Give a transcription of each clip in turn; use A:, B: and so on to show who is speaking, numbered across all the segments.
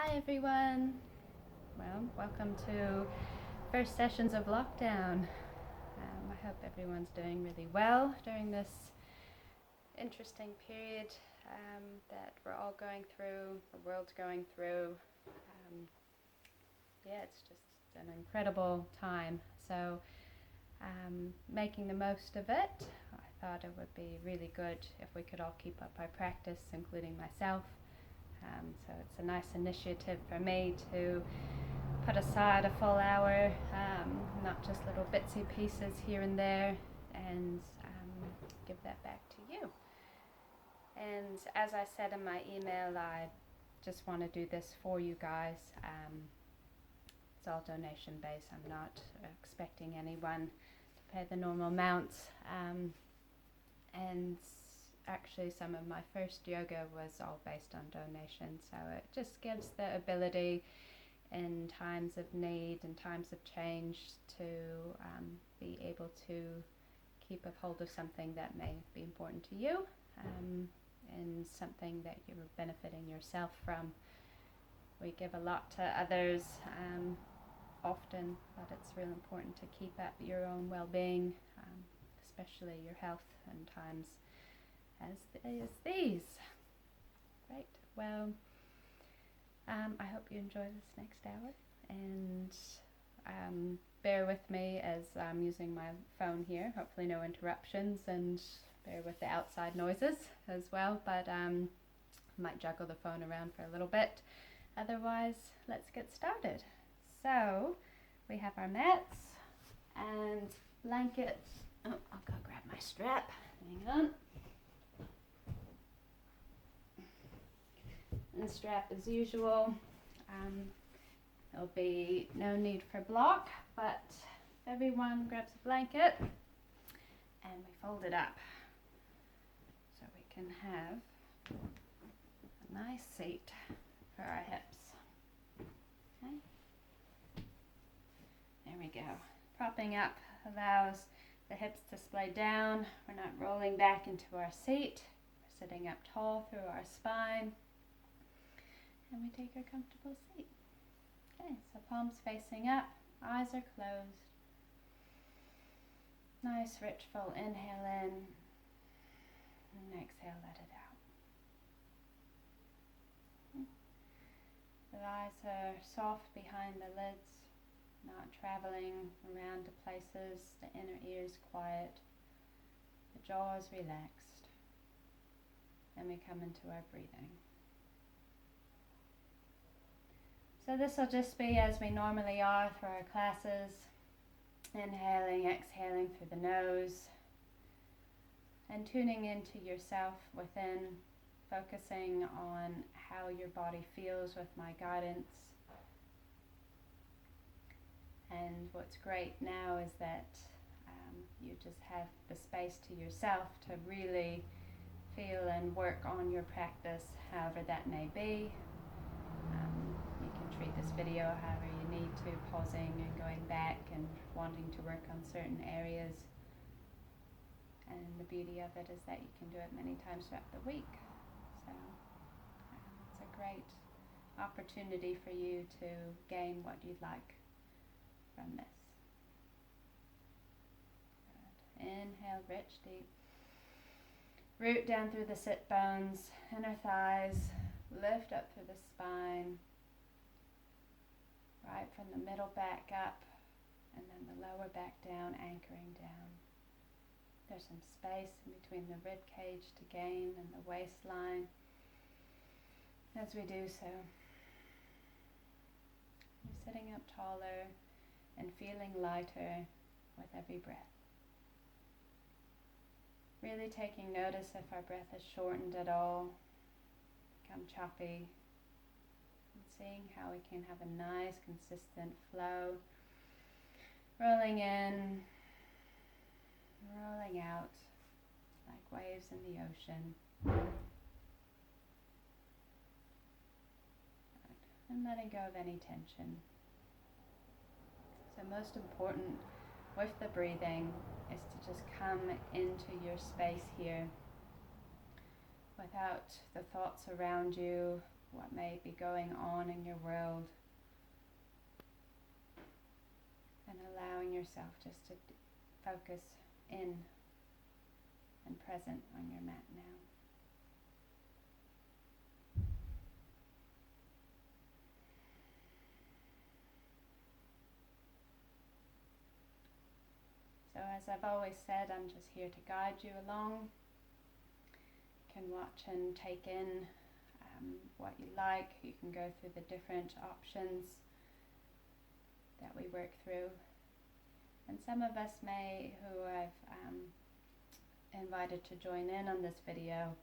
A: Hi everyone. Well, welcome to first sessions of lockdown. I hope everyone's doing really well during this interesting period that we're all going through, the world's going through. It's just an incredible time. So making the most of it, I thought it would be really good if we could all keep up our practice, including myself. So it's a nice initiative for me to put aside a full hour, not just little bitsy pieces here and there, and give that back to you. And as I said in my email, I just want to do this for you guys. It's all donation based. I'm not expecting anyone to pay the normal amounts. And actually some of my first yoga was all based on donations, so it just gives the ability in times of need and times of change to be able to keep a hold of something that may be important to you, and something that you're benefiting yourself from. We give a lot to others often, but it's really important to keep up your own well-being, especially your health in times as these. Right, well, I hope you enjoy this next hour, and bear with me as I'm using my phone here. Hopefully no interruptions, and bear with the outside noises as well, but I might juggle the phone around for a little bit. Otherwise, let's get started. So we have our mats and blankets. Oh, I'll go grab my strap. Hang on. And strap as usual. There'll be no need for block, but everyone grabs a blanket and we fold it up so we can have a nice seat for our hips. Okay. There we go. Propping up allows the hips to splay down. We're not rolling back into our seat. We're sitting up tall through our spine. And we take our comfortable seat. Okay, so palms facing up, eyes are closed. Nice, rich, full inhale in, and exhale, let it out. Okay. The eyes are soft behind the lids, not traveling around to places. The inner ear is quiet. The jaw is relaxed. Then we come into our breathing. So this will just be as we normally are for our classes, inhaling, exhaling through the nose, and tuning into yourself within, focusing on how your body feels with my guidance. And what's great now is that you just have the space to yourself to really feel and work on your practice, however that may be. Treat this video however you need to, pausing and going back and wanting to work on certain areas. And the beauty of it is that you can do it many times throughout the week. So it's a great opportunity for you to gain what you'd like from this. Good. Inhale, rich, deep. Root down through the sit bones, inner thighs, lift up through the spine. Right from the middle back up, and then the lower back down, anchoring down. There's some space in between the rib cage to gain and the waistline as we do so. You're sitting up taller and feeling lighter with every breath. Really taking notice if our breath is shortened at all, become choppy. Seeing how we can have a nice, consistent flow, rolling in, rolling out, like waves in the ocean. And letting go of any tension. So most important with the breathing is to just come into your space here without the thoughts around you what may be going on in your world, and allowing yourself just to focus in and present on your mat now. So as I've always said, I'm just here to guide you along. You can watch and take in what you like. You can go through the different options that we work through. And some of us who I've invited to join in on this video,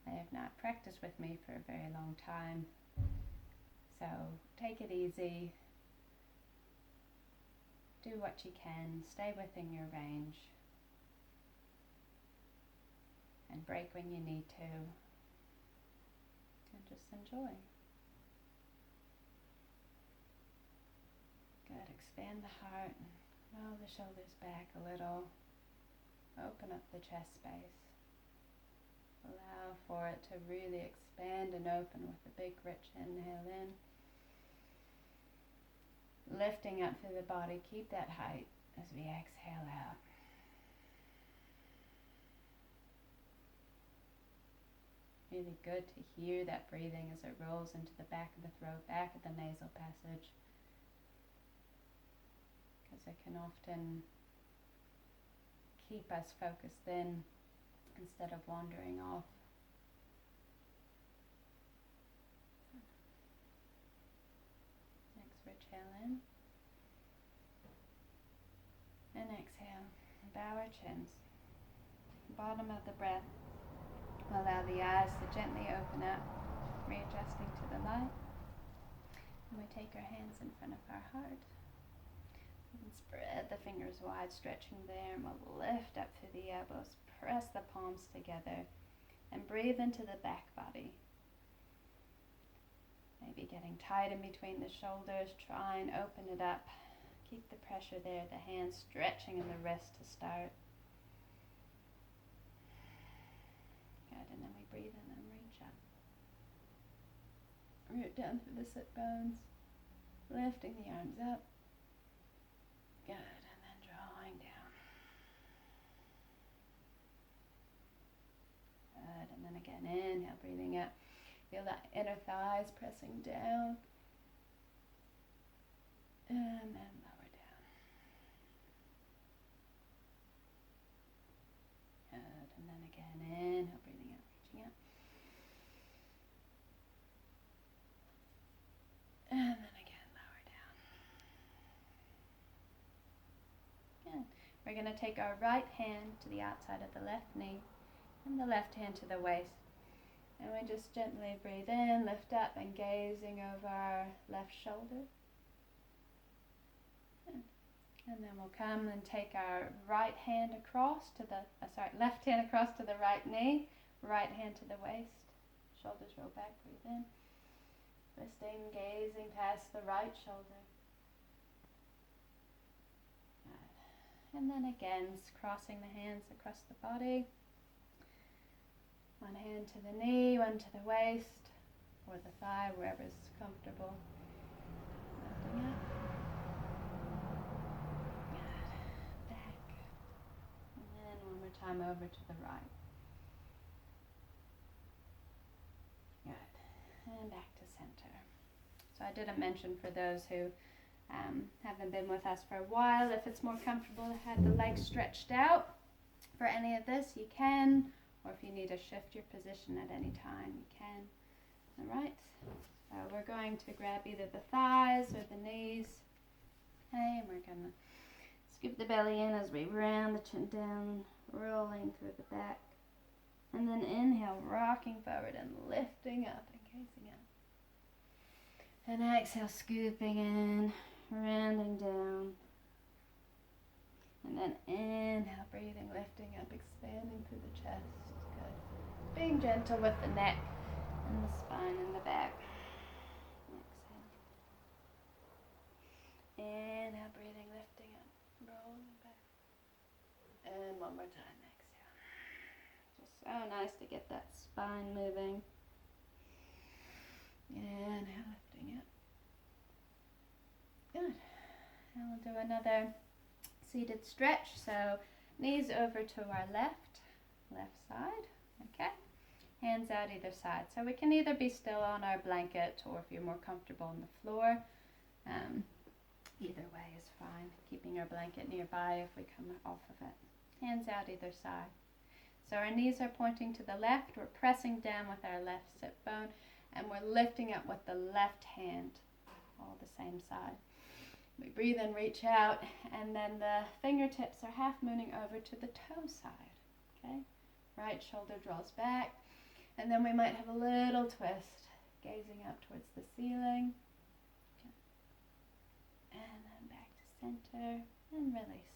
A: may have not practiced with me for a very long time. So take it easy. Do what you can, stay within your range, and break when you need to, and just enjoy. Good, expand the heart, roll the shoulders back a little, open up the chest space. Allow for it to really expand and open with a big rich inhale in. Lifting up through the body, keep that height as we exhale out. Really good to hear that breathing as it rolls into the back of the throat, back of the nasal passage, because it can often keep us focused in instead of wandering off. Exhale in and exhale. Bow our chins. Bottom of the breath. Allow the eyes to gently open up, readjusting to the light. And we take our hands in front of our heart and spread the fingers wide, stretching there, and we'll lift up through the elbows. Press the palms together and breathe into the back body. Maybe getting tight in between the shoulders, try and open it up. Keep the pressure there, the hands stretching and the wrist to start. Good, and then we breathe in and reach up. Root down through the sit bones, lifting the arms up. Good, and then drawing down. Good, and then again, inhale, breathing up. Feel that inner thighs pressing down. And then lower down. Good. And then again, inhale, breathing up, reaching up. And then again, lower down. Good. We're going to take our right hand to the outside of the left knee and the left hand to the waist. And we just gently breathe in, lift up, and gazing over our left shoulder. And then we'll come and take our right hand across to the, left hand across to the right knee, right hand to the waist. Shoulders roll back, breathe in. Twisting, gazing past the right shoulder. Good. And then again, crossing the hands across the body. One hand to the knee, one to the waist, or the thigh, wherever's comfortable. Lifting up. Good. Back. And then one more time over to the right. Good. And back to center. So I didn't mention for those who haven't been with us for a while, if it's more comfortable to have the legs stretched out for any of this, you can. Or if you need to shift your position at any time, you can. All right. So we're going to grab either the thighs or the knees. Okay, and we're going to scoop the belly in as we round the chin down, rolling through the back. And then inhale, rocking forward and lifting up and gazing up. And exhale, scooping in, rounding down. And then inhale, breathing, lifting up, expanding through the chest. Good. Being gentle with the neck and the spine and the back. Exhale. Inhale, breathing, lifting up, rolling back. And one more time, exhale. Just so nice to get that spine moving. And lifting it. Good. And we'll do another seated stretch. So knees over to our left side. Okay. Hands out either side. So we can either be still on our blanket, or if you're more comfortable on the floor, either way is fine. Keeping our blanket nearby if we come off of it. Hands out either side. So our knees are pointing to the left. We're pressing down with our left sit bone, and we're lifting up with the left hand, all the same side. We breathe and reach out, and then the fingertips are half mooning over to the toe side. Okay. Right shoulder draws back. And then we might have a little twist, gazing up towards the ceiling. Okay. And then back to center, and release.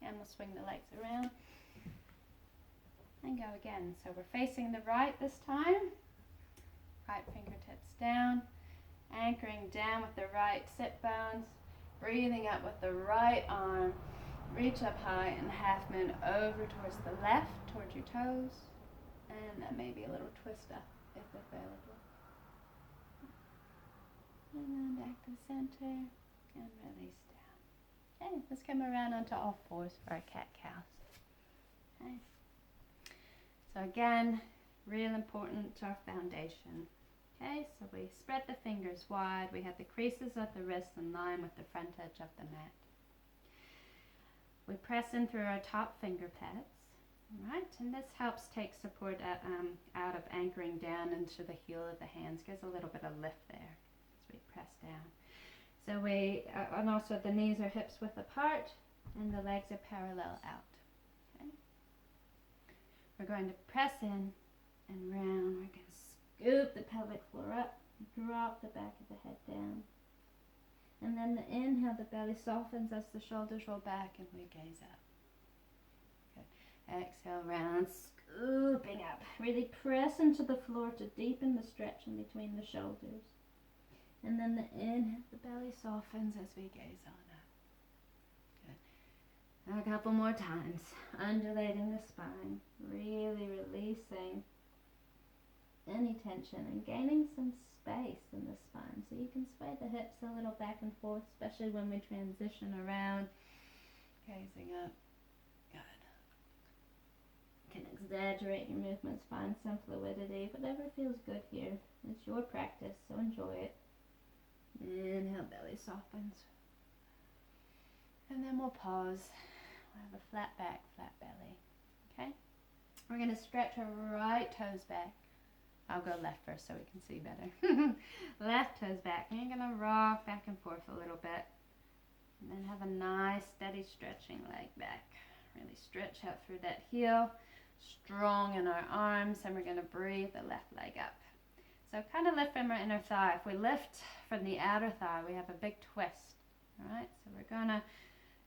A: And we'll swing the legs around. And go again. So we're facing the right this time. Right fingertips down. Anchoring down with the right sit bones. Breathing up with the right arm. Reach up high and half moon over towards the left, towards your toes. And then maybe a little twist up if available. And then back to center and release down. Okay, let's come around onto all fours for our cat-cows. Okay. So again, real important to our foundation. Okay, so we spread the fingers wide. We have the creases of the wrists in line with the front edge of the mat. We press in through our top finger pads. Right, and this helps take support out of anchoring down into the heel of the hands. Gives a little bit of lift there as we press down. So and also the knees are hips width apart, and the legs are parallel out. Okay. We're going to press in and round. We're going to scoop the pelvic floor up, drop the back of the head down. And then the inhale, the belly softens as the shoulders roll back and we gaze up. Exhale, round, scooping up. Really press into the floor to deepen the stretch in between the shoulders. And then the inhale, the belly softens as we gaze on up. Good. A couple more times. Undulating the spine. Really releasing any tension and gaining some space in the spine. So you can sway the hips a little back and forth, especially when we transition around. Gazing up. Can exaggerate your movements, find some fluidity, whatever feels good here. It's your practice, so enjoy it. Inhale, belly softens. And then we'll pause. We'll have a flat back, flat belly. Okay? We're going to stretch our right toes back. I'll go left first so we can see better. Left toes back. And you're going to rock back and forth a little bit. And then have a nice, steady stretching leg back. Really stretch out through that heel. Strong in our arms, and we're going to breathe the left leg up. So kind of lift from our inner thigh. If we lift from the outer thigh, we have a big twist. All right, so we're going to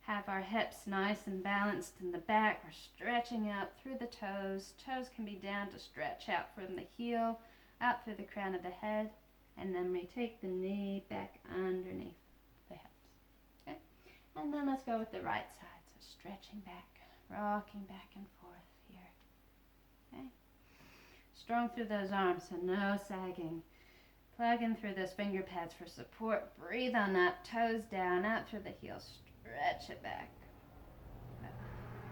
A: have our hips nice and balanced in the back. We're stretching out through the toes. Toes can be down to stretch out from the heel, out through the crown of the head, and then we take the knee back underneath the hips. Okay, and then let's go with the right side. So stretching back, rocking back and forth. Okay. Strong through those arms, so no sagging. Plug in through those finger pads for support. Breathe on up, toes down, out through the heels. Stretch it back.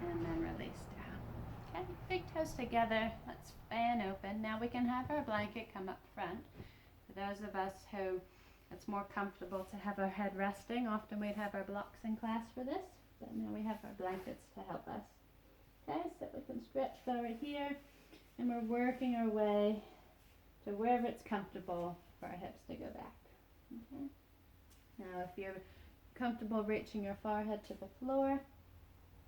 A: And then release down. Okay, big toes together. Let's fan open. Now we can have our blanket come up front. For those of us who it's more comfortable to have our head resting, often we'd have our blocks in class for this, but now we have our blankets to help us. Okay, so we can stretch forward here, and we're working our way to wherever it's comfortable for our hips to go back. Okay. Now, if you're comfortable reaching your forehead to the floor,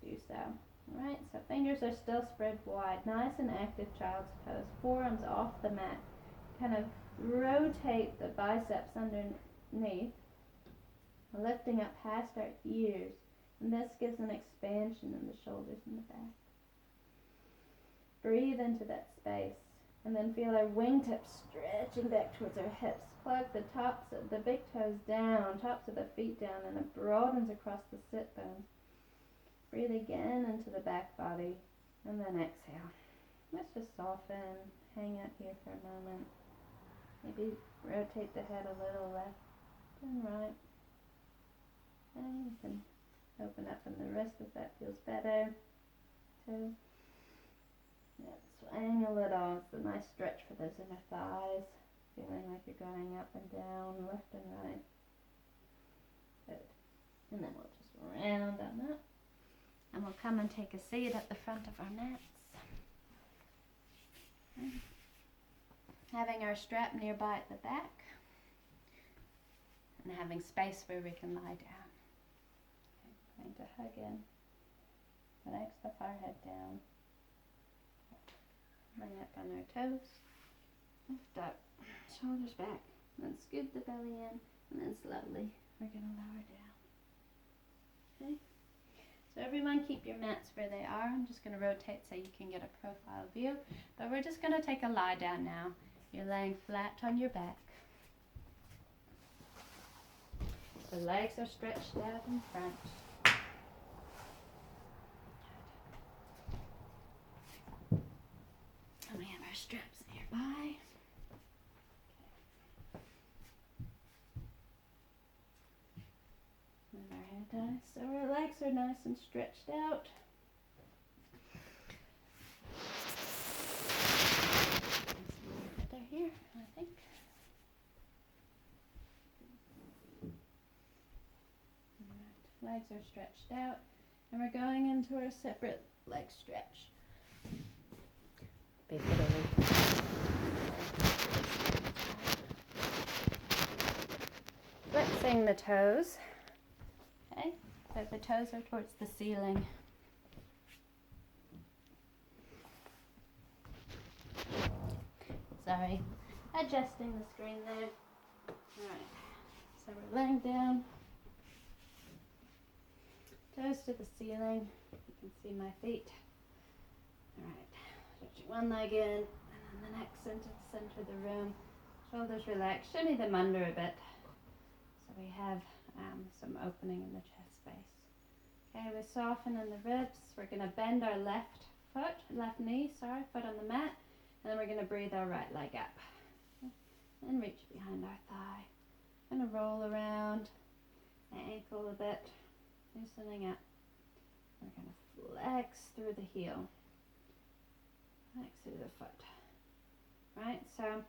A: do so. All right, so fingers are still spread wide, nice and active child's pose. Forearms off the mat. Kind of rotate the biceps underneath, lifting up past our ears, and this gives an expansion in the shoulders and the back. Breathe into that space, and then feel our wingtips stretching back towards our hips. Plug the tops of the big toes down, tops of the feet down, and it broadens across the sit bones. Breathe again into the back body, and then exhale. Let's just soften, hang out here for a moment. Maybe rotate the head a little left and right. And you can open up in the wrist if that feels better. Too. Yeah, just angle it on. It's a nice stretch for those inner thighs. Feeling like you're going up and down, left and right. Good. And then we'll just round on that. And we'll come and take a seat at the front of our mats. Okay. Having our strap nearby at the back. And having space where we can lie down. Okay. Trying to hug in. Relax the forehead down. Bring up on our toes. Lift up. Shoulders back. And then scoot the belly in. And then slowly we're going to lower down. Okay. So everyone keep your mats where they are. I'm just going to rotate so you can get a profile view. But we're just going to take a lie down now. You're laying flat on your back. The legs are stretched out in front. And we have our straps nearby. Move our head down so our legs are nice and stretched out. They're here, I think. Right. Legs are stretched out, and we're going into our separate leg stretch. Flexing the toes. Okay, so the toes are towards the ceiling. Sorry, adjusting the screen there. Alright, so we're laying down. Toes to the ceiling. You can see my feet. Alright, stretching one leg in, and then the next into the center of the room. Shoulders relaxed, shimmy them under a bit. So we have some opening in the chest space. Okay, we soften in the ribs. We're going to bend our left knee, foot on the mat. And then we're going to breathe our right leg up. And reach behind our thigh. Going to roll around the ankle a bit. Loosening up. We're going to flex through the heel. Flex through the foot. Right, so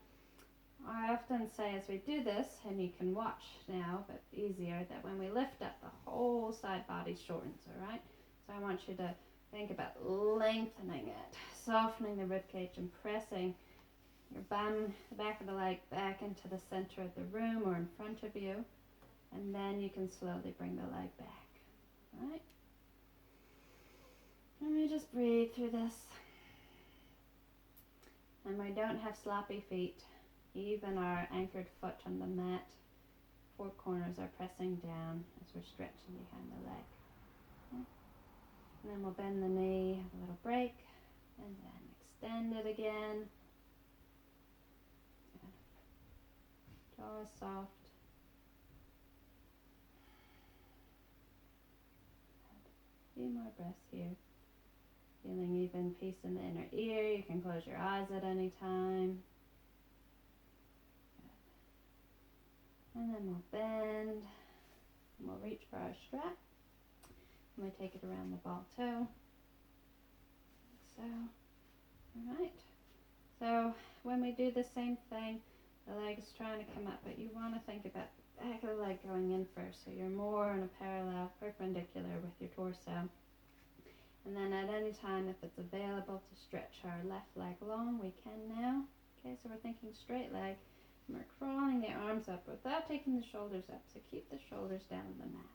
A: I often say as we do this, and you can watch now, but easier, that when we lift up, the whole side body shortens, all right? So I want you to think about lengthening it, softening the rib cage and pressing your bum, the back of the leg, back into the center of the room or in front of you. And then you can slowly bring the leg back, all right? And we just breathe through this. And we don't have sloppy feet. Even our anchored foot on the mat, four corners are pressing down as we're stretching behind the leg. Okay. And then we'll bend the knee, have a little break, and then extend it again. Good. Jaw is soft. Good. A few more breaths here. Feeling even peace in the inner ear. You can close your eyes at any time. And then we'll bend, and we'll reach for our strap, and we take it around the ball toe, like so. Alright, so when we do the same thing, the leg is trying to come up, but you want to think about the back of the leg going in first, so you're more in a parallel, perpendicular with your torso. And then at any time, if it's available to stretch our left leg long, we can now. Okay, so we're thinking straight leg. And we're crawling the arms up without taking the shoulders up. So keep the shoulders down on the mat.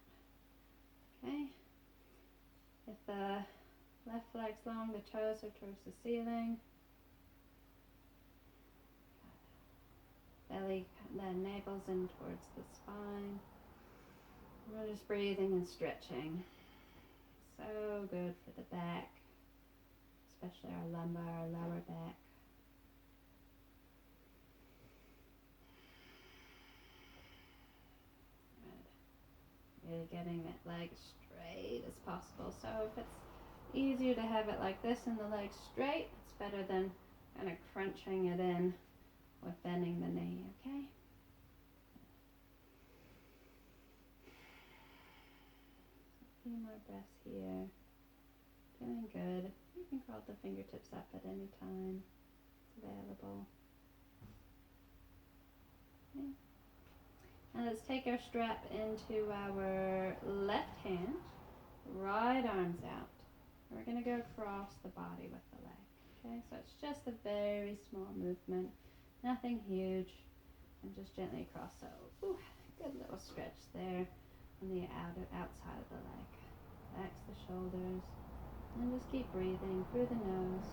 A: Okay? If the left leg's long, the toes are towards the ceiling. Belly, the navel's in towards the spine. We're just breathing and stretching. So good for the back, especially our lumbar, our lower back. Really getting that leg straight as possible. So if it's easier to have it like this and the leg straight, it's better than kind of crunching it in with bending the knee, okay? A few more breaths here. Doing good. You can curl the fingertips up at any time. It's available. Okay. Now let's take our strap into our left hand, right arms out. We're going to go across the body with the leg. Okay, so it's just a very small movement, nothing huge, and just gently across. So, good little stretch there on the outside of the leg. Relax the shoulders, and just keep breathing through the nose,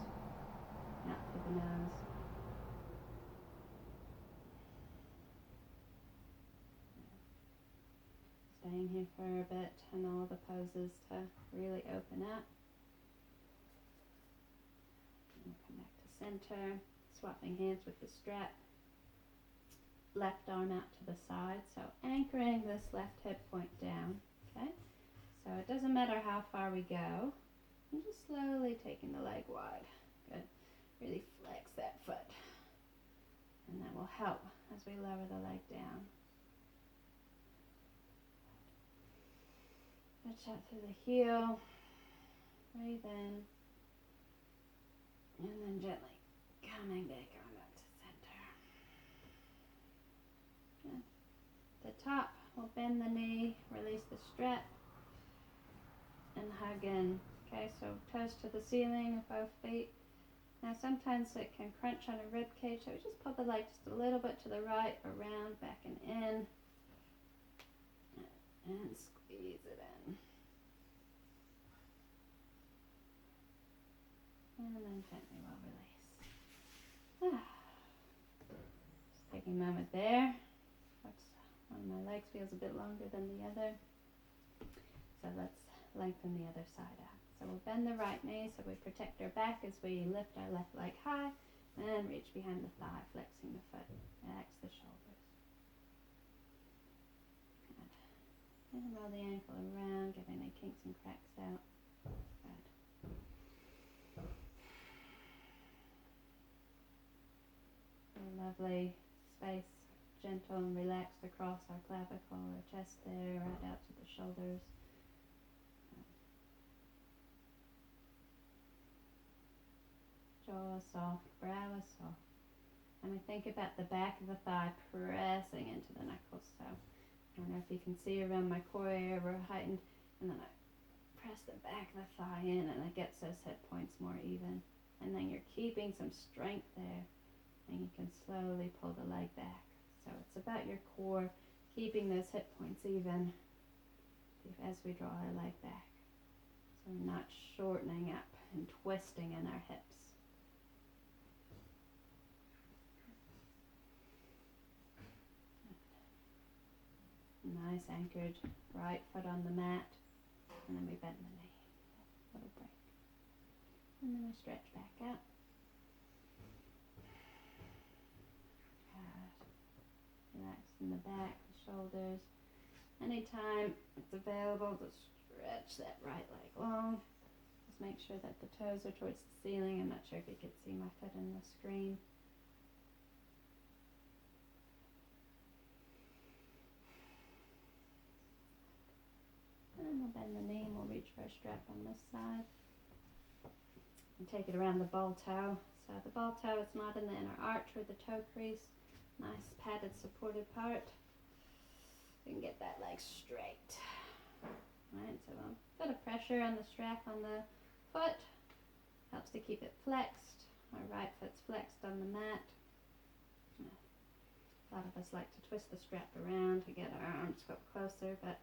A: out through the nose. Staying here for a bit and all the poses to really open up. And we'll come back to center, swapping hands with the strap. Left arm out to the side, so anchoring this left hip point down, okay? So it doesn't matter how far we go, I'm just slowly taking the leg wide. Good. Really flex that foot. And that will help as we lower the leg down. Stretch out through the heel. Breathe in. And then gently coming back on up to center. Good. The top, we'll bend the knee, release the strap, and hug in. Okay, so toes to the ceiling of both feet. Now sometimes it can crunch on a rib cage, so we just pull the leg just a little bit to the right, around, back and in, and squeeze it in. And then gently we'll release. Just taking a moment there. One of my legs feels a bit longer than the other. So let's lengthen the other side out. So we'll bend the right knee so we protect our back as we lift our left leg high and reach behind the thigh, flexing the foot. Relax the shoulders. Good. And roll the ankle around, get any kinks and cracks out. Good. A lovely space, gentle and relaxed across our clavicle, our chest there, right out to the shoulders. Jaw is soft, brow is soft. And we think about the back of the thigh pressing into the knuckles. So I don't know if you can see around my core area, we're heightened, and then I press the back of the thigh in and it gets those hip points more even. And then you're keeping some strength there, and you can slowly pull the leg back. So it's about your core, keeping those hip points even as we draw our leg back. So we're not shortening up and twisting in our hips. Nice anchored right foot on the mat, and then we bend the knee. Little break. And then we stretch back out. Relax in the back, the shoulders. Anytime it's available, just stretch that right leg long. Just make sure that the toes are towards the ceiling. I'm not sure if you could see my foot in the screen. And we'll bend the knee and we'll reach for a strap on this side. And take it around the ball toe. So the ball toe is not in the inner arch or the toe crease. Nice padded supported part. You can get that leg straight. Alright, so a bit of pressure on the strap on the foot. Helps to keep it flexed. Our right foot's flexed on the mat. A lot of us like to twist the strap around to get our arms up closer, but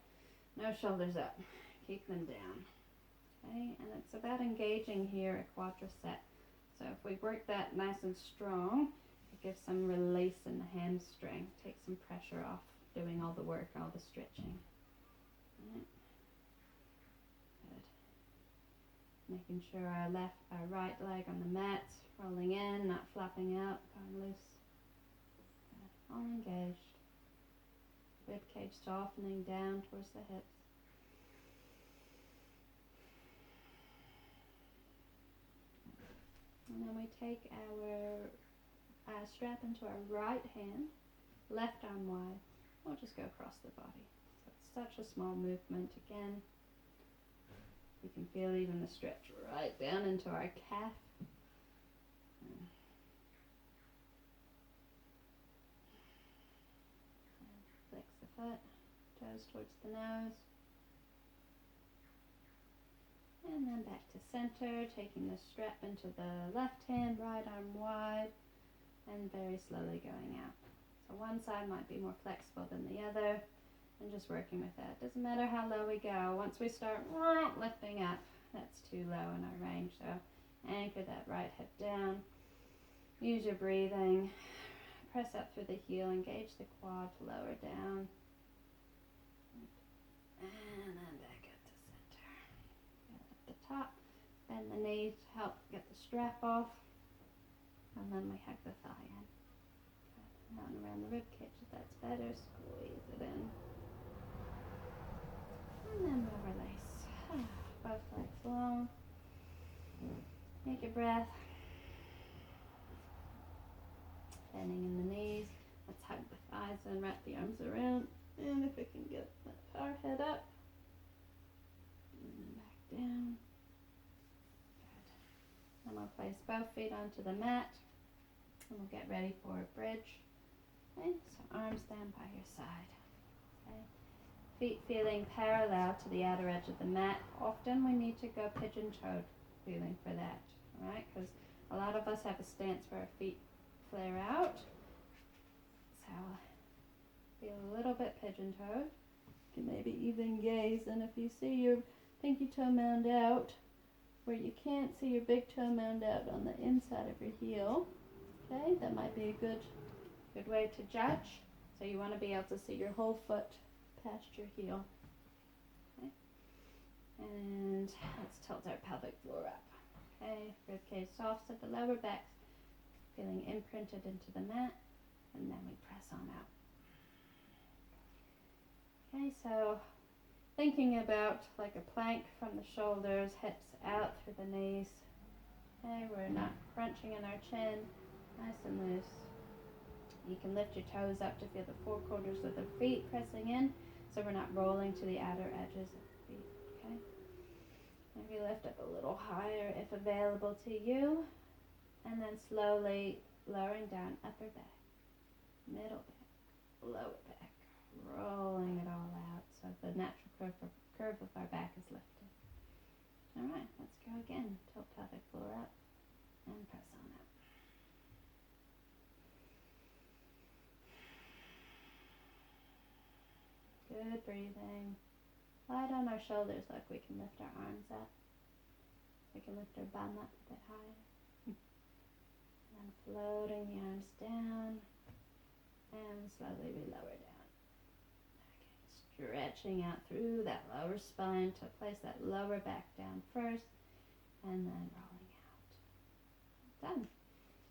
A: no shoulders up. Keep them down. Okay, and it's about engaging here a quadricep. So if we work that nice and strong, it gives some release in the hamstring. Take some pressure off doing all the work, all the stretching. Right. Good. Making sure our right leg on the mat's rolling in, not flopping out, going loose. Good. All engaged. Rib cage softening down towards the hips. And then we take our strap into our right hand, left arm wide. We'll just go across the body. So it's such a small movement again. You can feel even the stretch right down into our calf. Flex the foot, toes towards the nose. And then back to center, taking the strap into the left hand, right arm wide, and very slowly going out. So one side might be more flexible than the other, and just working with that. Doesn't matter how low we go. Once we start lifting up, that's too low in our range. So anchor that right hip down. Use your breathing. Press up through the heel, engage the quad to lower down. And then back up to center. At the top, bend the knee to help get the strap off. And then we hug the thigh in. Good. Out and around the rib cage if that's better. Squeeze it in. And then we'll release. Both legs long. Take a breath. Bending in the knees. Let's hug the thighs and wrap the arms around. And if we can get our head up. And then back down. Good. And we'll place both feet onto the mat. And we'll get ready for a bridge. Okay, so arms down by your side. Okay. Feet feeling parallel to the outer edge of the mat. Often we need to go pigeon-toed feeling for that. Alright, because a lot of us have a stance where our feet flare out. So feel a little bit pigeon-toed. You can maybe even gaze, and if you see your pinky toe mound out, where you can't see your big toe mound out on the inside of your heel, okay, that might be a good way to judge. So you want to be able to see your whole foot past your heel. Okay, and let's tilt our pelvic floor up. Okay, ribcage soft, so the lower back feeling imprinted into the mat, and then we press on out. Okay, so thinking about like a plank from the shoulders, hips out through the knees. Okay, we're not crunching in our chin, nice and loose. You can lift your toes up to feel the four corners of the feet pressing in, so we're not rolling to the outer edges of the feet. Okay, maybe lift up a little higher if available to you. And then slowly lowering down upper back, middle back, lower back, rolling it all out so the natural curve of our back is lifted. Alright, let's go again. Tilt pelvic floor up and press on up. Good breathing. Light on our shoulders like we can lift our arms up. We can lift our bum up a bit higher. And floating the arms down, and slowly we lower down. Okay, stretching out through that lower spine to place that lower back down first, and then rolling out. Done.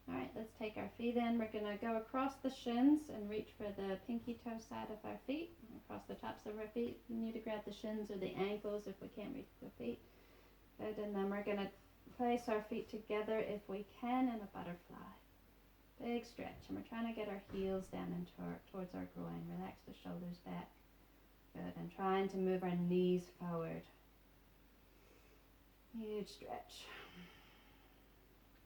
A: Alright, let's take our feet in. We're going to go across the shins and reach for the pinky toe side of our feet, across the tops of our feet. We need to grab the shins or the ankles if we can't reach the feet. Good, and then we're going to place our feet together if we can in a butterfly. Big stretch, and we're trying to get our heels down into towards our groin. Relax the shoulders back. Good, and trying to move our knees forward. Huge stretch.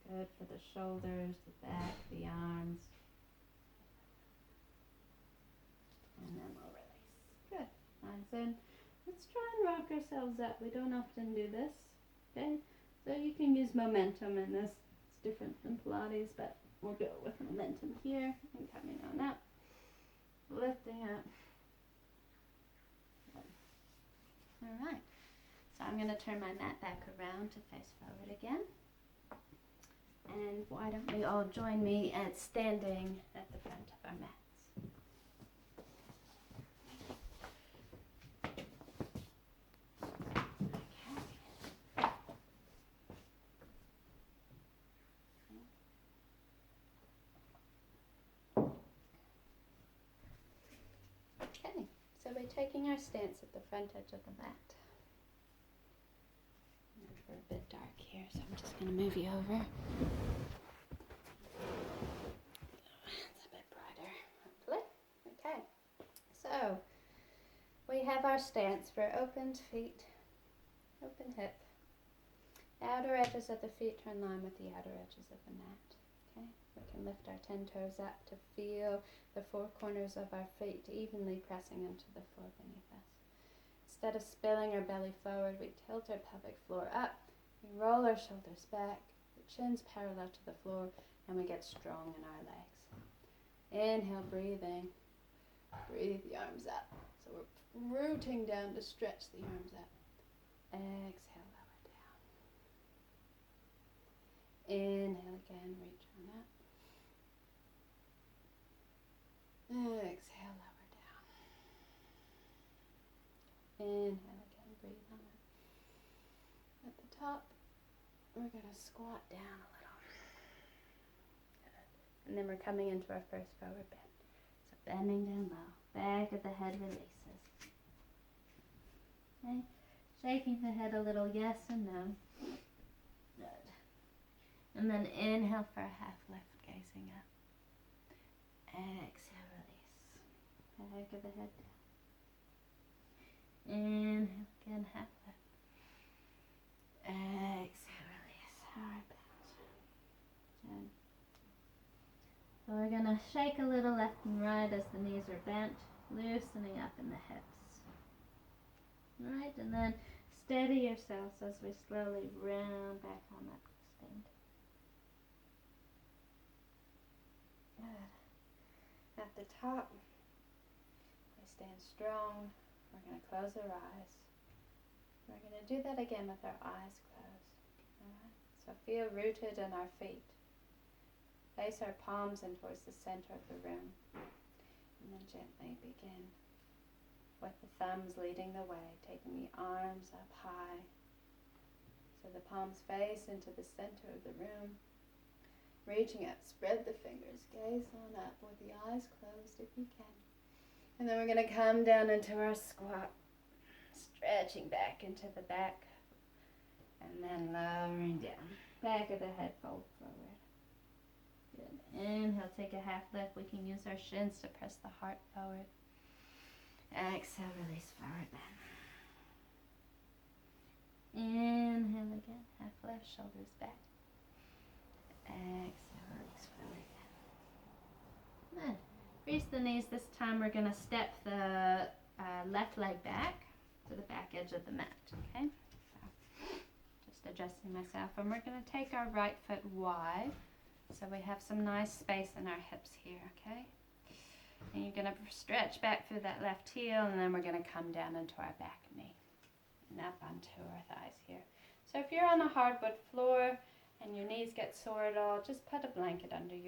A: Good for the shoulders, the back, the arms. And then we'll release. Good. Nice in. Let's try and rock ourselves up. We don't often do this. Okay? So you can use momentum in this. It's different than Pilates, but we'll go with momentum here and coming on up. Lifting up. Alright. So I'm going to turn my mat back around to face forward again. And why don't we all join me at standing at the front of our mats. Okay, so we're taking our stance at the front edge of the mat. We're a bit dark here, so I'm just going to move you over. have our stance for opened feet, open hip. The outer edges of the feet are in line with the outer edges of the mat. Okay, we can lift our 10 toes up to feel the four corners of our feet evenly pressing into the floor beneath us. Instead of spilling our belly forward, we tilt our pelvic floor up, we roll our shoulders back, the chin's parallel to the floor, and we get strong in our legs. Inhale, breathing. Breathe the arms up. So we're rooting down to stretch the arms up. Exhale, lower down. Inhale again, reach on up. Exhale, lower down. Inhale again, breathe on up. At the top, we're going to squat down a little. Good. And then we're coming into our first forward bend. So bending down low. Back of the head releases. Okay. Shaking the head a little, yes and no. Good. And then inhale for a half lift, gazing up. Exhale, release. Back of the head down. Inhale again, half lift. Exhale, release. Alright, bend. Good. So we're going to shake a little left and right as the knees are bent, loosening up in the hips. Alright, and then steady yourselves as we slowly round back on that extend. Good. At the top, we stand strong. We're going to close our eyes. We're going to do that again with our eyes closed. Alright, so feel rooted in our feet. Place our palms in towards the center of the room. And then gently begin with the thumbs leading the way, taking the arms up high. So the palms face into the center of the room. Reaching up, spread the fingers, gaze on up with the eyes closed if you can. And then we're going to come down into our squat, stretching back into the back. And then lowering down. Back of the head fold forward. Good. Inhale, take a half lift. We can use our shins to press the heart forward. Exhale, release forward bend. Inhale again, half lift, shoulders back. Exhale, release forward bend. Good. Crease the knees. This time we're going to step the left leg back to the back edge of the mat. Okay. So just adjusting myself, and we're going to take our right foot wide. So we have some nice space in our hips here, okay? And you're going to stretch back through that left heel, and then we're going to come down into our back knee and up onto our thighs here. So if you're on a hardwood floor and your knees get sore at all, just put a blanket under you.